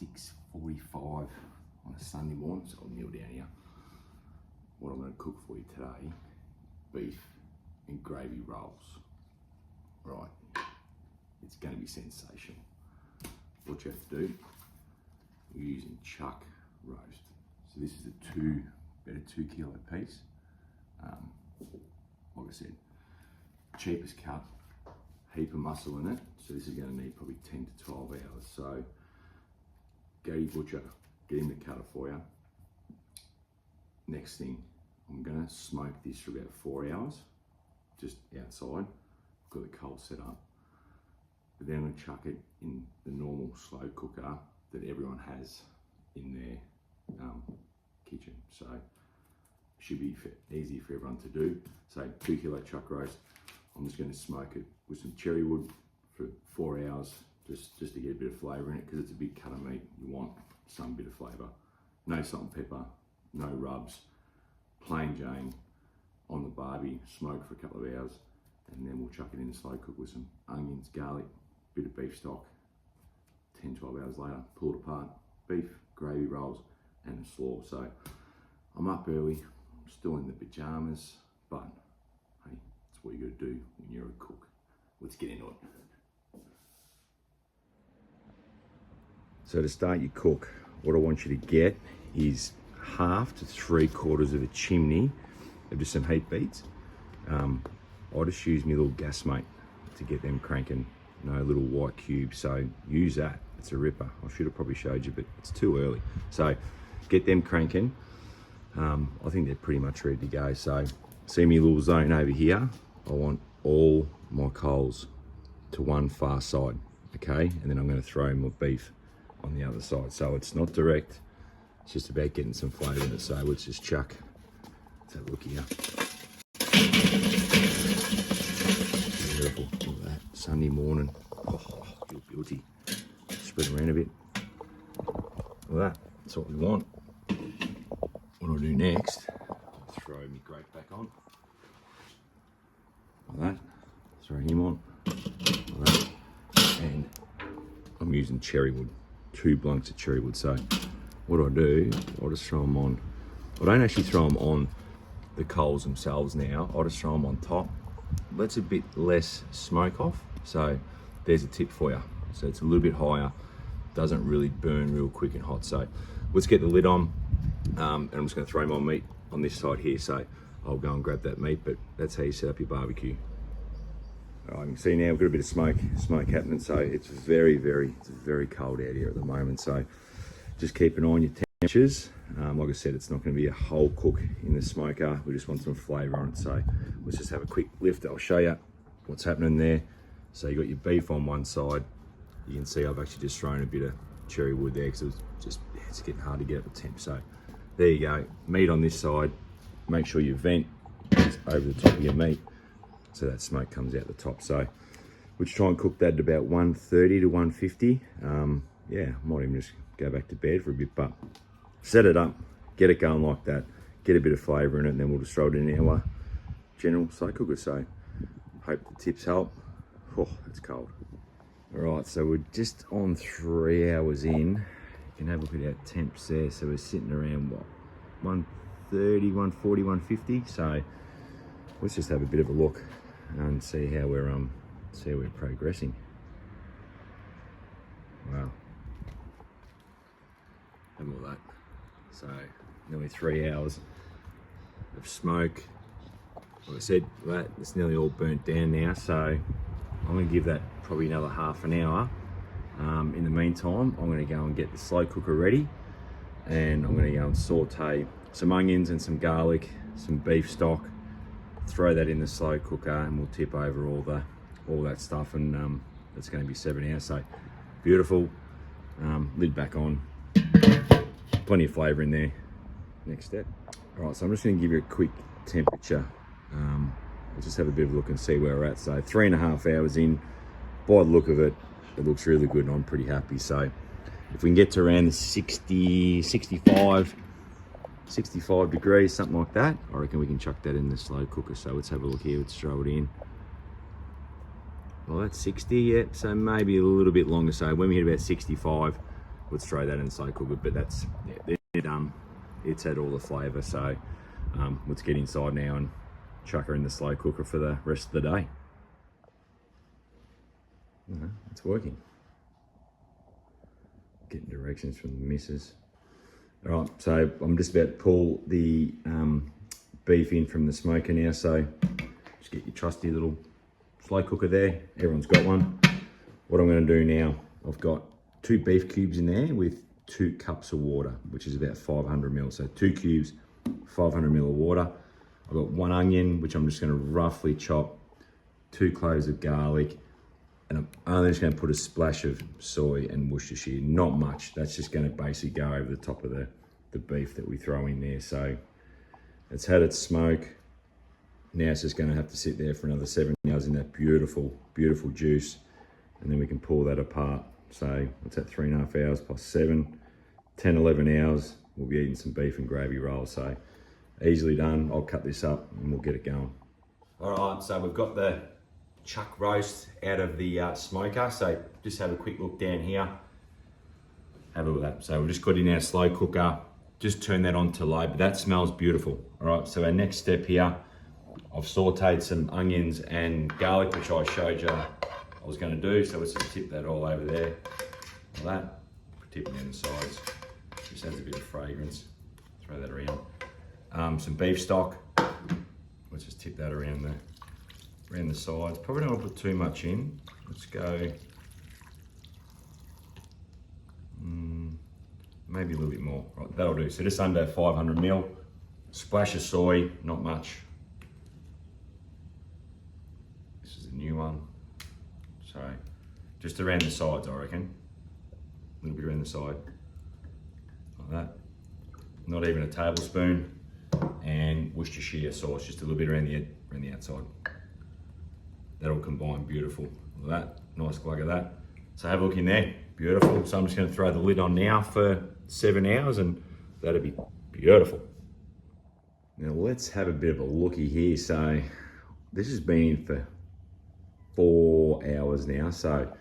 6:45 on a Sunday morning, so I'll kneel down here. What I'm going to cook for you today, beef and gravy rolls. Right, it's going to be sensational. What you have to do, we're using chuck roast. So this is about a 2 kilo piece. Like I said, cheapest cut, heap of muscle in it. So this is going to need probably 10 to 12 hours. So go to your butcher, get him to cut it for you. Next thing, I'm going to smoke this for about 4 hours, just outside. I've got the coal set up. But then I'm going to chuck it in the normal slow cooker that everyone has in their kitchen. So should be easy for everyone to do. So 2 kilo chuck roast. I'm just going to smoke it with some cherry wood for 4 hours, just to get a bit of flavour in it, because it's a big cut of meat. You want some bit of flavour. No salt and pepper, no rubs, plain Jane on the barbie, smoke for a couple of hours, and then we'll chuck it in the slow cook with some onions, garlic, bit of beef stock. 10, 12 hours later, pull it apart, beef, gravy rolls, and a slaw. So I'm up early, I'm still in the pajamas, but hey, that's what you got to do when you're a cook. Let's get into it. So to start your cook, what I want you to get is 1/2 to 3/4 of a chimney of just some heat beads. I just use my little gas mate to get them cranking. No little white cube, so use that. It's a ripper. I should have probably showed you, but it's too early. So get them cranking. I think they're pretty much ready to go. So see me little zone over here. I want all my coals to one far side, okay? And then I'm going to throw my beef on the other side. So it's not direct. It's just about getting some flavour in it. So let's just chuck. Let's have a look here. Beautiful. Look at that. Sunday morning. Oh, feel guilty. Spread around a bit. Look at that. That's what we want. What I'll do next, I'll throw my grate back on. Like that. Throw him on. Like that. And I'm using cherry wood. 2 blunks of cherry wood. So what I do, I'll just throw them on. I don't actually throw them on the coals themselves now. I just throw them on top. Lets a bit less smoke off. So there's a tip for you. So it's a little bit higher, doesn't really burn real quick and hot. So let's get the lid on, and I'm just going to throw my meat on this side here. So I'll go and grab that meat, but that's how you set up your barbecue. All right, you can see now we've got a bit of smoke happening. So it's very cold out here at the moment. So just keep an eye on your temperatures. Like I said, it's not going to be a whole cook in the smoker. We just want some flavour on it. So let's just have a quick lift. I'll show you what's happening there. So you got your beef on one side. You can see I've actually just thrown a bit of cherry wood there because it's getting hard to get up the temp. So there you go, meat on this side. Make sure your vent is over the top of your meat so that smoke comes out the top. So we'll try and cook that at about 130 to 150. Yeah, I might even just go back to bed for a bit, but set it up, get it going like that, get a bit of flavour in it, and then we'll just throw it in our general slow cooker. So hope the tips help. Oh, it's cold. All right, so we're just on 3 hours in. You can have a look at our temps there. So we're sitting around what, 130, 140, 150. So let's just have a bit of a look and see how we're progressing. Wow. Have a look at that. So nearly 3 hours of smoke. Like I said, it's nearly all burnt down now. So I'm going to give that probably another half an hour. In the meantime, I'm going to go and get the slow cooker ready, and I'm going to go and saute some onions and some garlic, some beef stock, throw that in the slow cooker, and we'll tip over all that stuff, and it's going to be 7 hours. So beautiful. Lid back on. Plenty of flavour in there. Next step. All right, so I'm just going to give you a quick temperature. Let's just have a bit of a look and see where we're at. So 3.5 hours in. By the look of it, it looks really good, and I'm pretty happy. So if we can get to around the 60, 65 degrees, something like that, I reckon we can chuck that in the slow cooker. So let's have a look here. Let's throw it in. Well, that's 60, yeah, so maybe a little bit longer. So when we hit about 65, would throw that in the slow cooker, but that's, yeah, they're done. It's had all the flavour, so let's get inside now and chuck her in the slow cooker for the rest of the day. It's working. Getting directions from the missus. All right, so I'm just about to pull the beef in from the smoker now, so just get your trusty little slow cooker there. Everyone's got one. What I'm going to do now, I've got 2 beef cubes in there with 2 cups of water, which is about 500 ml. So 2 cubes, 500 ml of water. I've got 1 onion, which I'm just going to roughly chop, 2 cloves of garlic, and I'm only just going to put a splash of soy and Worcestershire, not much. That's just going to basically go over the top of the beef that we throw in there. So it's had its smoke. Now it's just going to have to sit there for another 7 hours in that beautiful, beautiful juice, and then we can pull that apart. So what's that, 3.5 hours plus 7, 10, 11 hours, we'll be eating some beef and gravy rolls. So easily done. I'll cut this up and we'll get it going. All right, so we've got the chuck roast out of the smoker. So just have a quick look down here. Have a look at that. So we've just got in our slow cooker, just turn that on to low, but that smells beautiful. All right, so our next step here, I've sauteed some onions and garlic, which I showed you I was going to do. So let's just tip that all over there, like that. Tip it down the sides. Just adds a bit of fragrance. Throw that around. Some beef stock. Let's just tip that around the sides. Probably don't want to put too much in. Let's go maybe a little bit more. Right, that'll do. So just under 500 ml. Splash of soy, not much. This is a new one. So just around the sides, I reckon. A little bit around the side, like that. Not even a tablespoon. And Worcestershire sauce, just a little bit around the outside. That'll combine beautiful. Like that, nice glug of that. So have a look in there, beautiful. So I'm just going to throw the lid on now for 7 hours, and that'll be beautiful. Now let's have a bit of a looky here. So this has been in for 4 hours now. So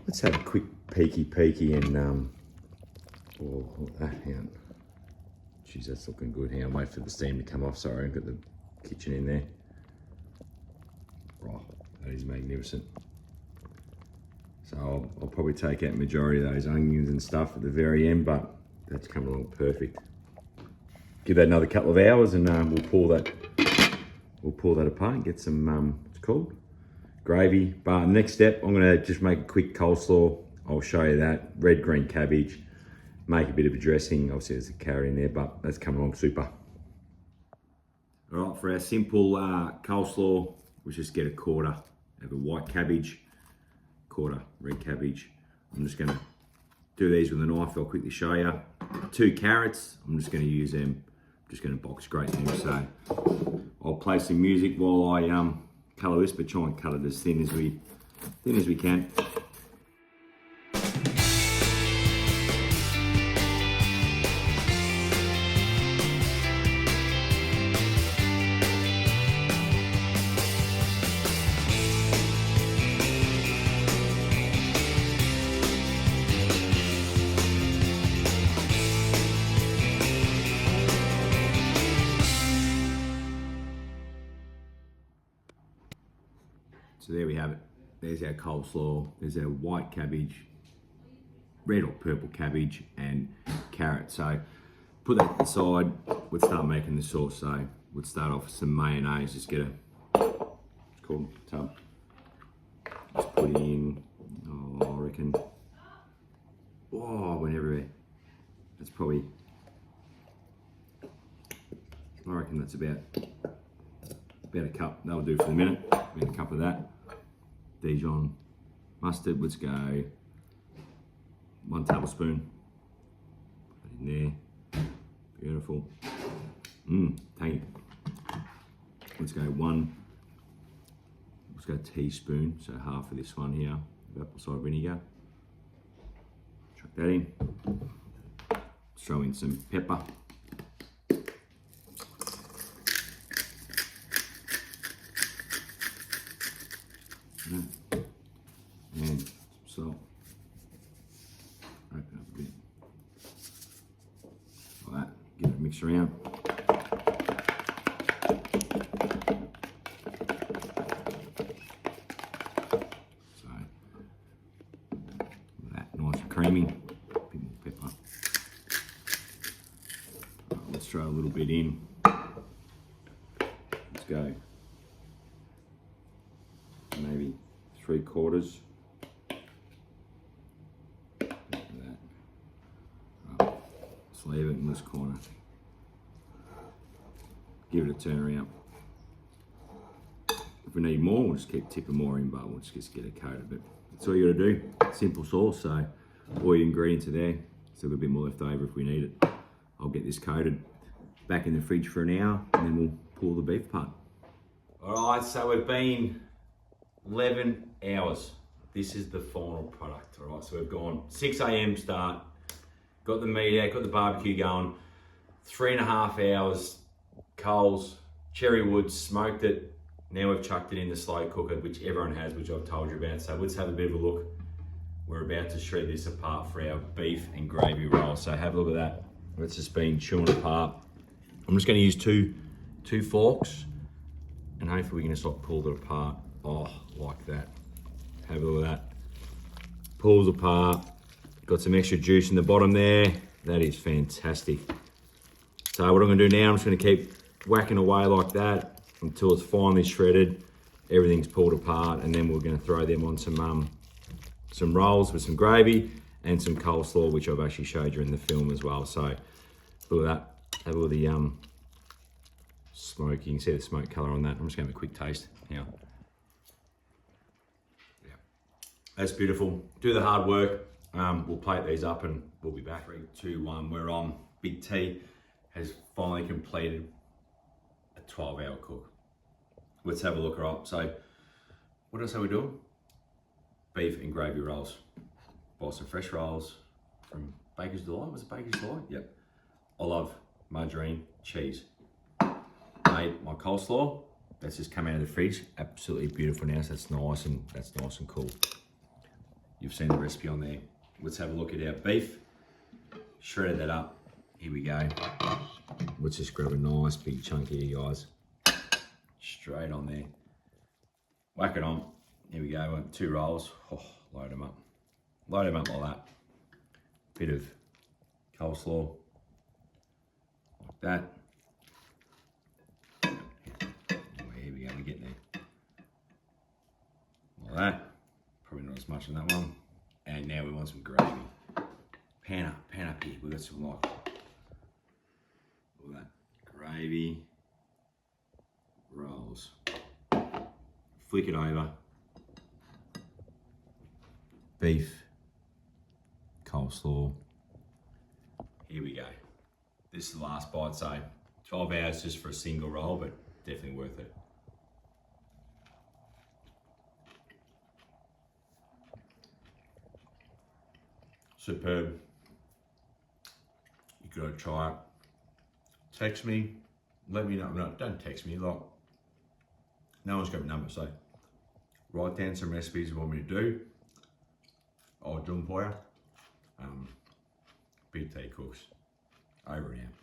let's have a quick peeky and geez, that's looking good. Hang on, wait for the steam to come off. Sorry, I've got the kitchen in there. Oh, that is magnificent. So I'll probably take out the majority of those onions and stuff at the very end, but that's coming along perfect. Give that another couple of hours, and we'll pull that apart and get some it's called gravy. But next step, I'm gonna just make a quick coleslaw. I'll show you that. Red, green cabbage. Make a bit of a dressing. Obviously there's a carrot in there, but that's coming along super. All right, for our simple coleslaw, we'll just get a quarter of a white cabbage, quarter red cabbage. I'm just gonna do these with a knife. I'll quickly show you. 2 carrots, I'm just gonna use them. I'm just gonna box grate them. So I'll play some music while I colour this, but try and cut it as thin as we can. So there we have it. There's our coleslaw, there's our white cabbage, red or purple cabbage, and carrot. So put that aside, we'll start making the sauce. So we'll start off with some mayonnaise. Just get it's called tub. Just put in, I reckon, went everywhere. That's probably, I reckon that's about a cup. That'll do for a minute. About a cup of that. Dijon mustard, let's go 1 tablespoon. Put it in there. Beautiful. Tangy. Let's go teaspoon, so half of this one here, of apple cider vinegar. Chuck that in. Throw in some pepper. And salt. Right. mix around. So, that nice and creamy. A bit more pepper. Right, let's throw a little bit in. Let's go. Maybe 3/4. Let's leave it in this corner. Give it a turn around. If we need more, we'll just keep tipping more in, but we'll just get it coated. But that's all you gotta do. Simple sauce, so all your ingredients are there. Still got a bit more left over if we need it. I'll get this coated back in the fridge for an hour, and then we'll pull the beef apart. All right, so we've been 11 hours. This is the final product, all right? So we've gone 6 a.m. start, got the meat out, got the barbecue going, 3.5 hours, coals, cherry wood, smoked it. Now we've chucked it in the slow cooker, which everyone has, which I've told you about. So let's have a bit of a look. We're about to shred this apart for our beef and gravy roll. So have a look at that. It's just been chewing apart. I'm just gonna use two forks, and hopefully we can just like pull it apart. Oh, like that. Have a look at that. Pulls apart. Got some extra juice in the bottom there. That is fantastic. So what I'm gonna do now, I'm just gonna keep whacking away like that until it's finally shredded. Everything's pulled apart, and then we're gonna throw them on some rolls with some gravy and some coleslaw, which I've actually showed you in the film as well. So look at that. Have a look at the smoke. You can see the smoke color on that. I'm just gonna have a quick taste now. Yeah, that's beautiful. Do the hard work. We'll plate these up and we'll be back. 3, 2, 1, we're on. Big T has finally completed a 12-hour cook. Let's have a look. Right, so what else are we doing? Beef and gravy rolls. Bought some fresh rolls from Baker's Delight. Was it Baker's Delight? Yep. Olive, margarine, cheese. Made my coleslaw. That's just come out of the fridge. Absolutely beautiful now. So that's nice and cool. You've seen the recipe on there. Let's have a look at our beef. Shredded that up. Here we go. Let's just grab a nice big chunk here, guys. Straight on there. Whack it on. Here we go. 2 rolls. Oh, load them up. Load them up like that. Bit of coleslaw. Like that. Oh, here we go. We're getting there. Like that. Probably not as much on that one. And now we want some gravy. Pan up here. We've got some like, all that gravy, rolls. Flick it over. Beef, coleslaw. Here we go. This is the last bite, so 12 hours just for a single roll, but definitely worth it. Superb. You gotta try it. Text me, let me know. No, don't text me, like, no one's got my number, so write down some recipes you want me to do. I'll do them for you. Big T Cooks. Over and out.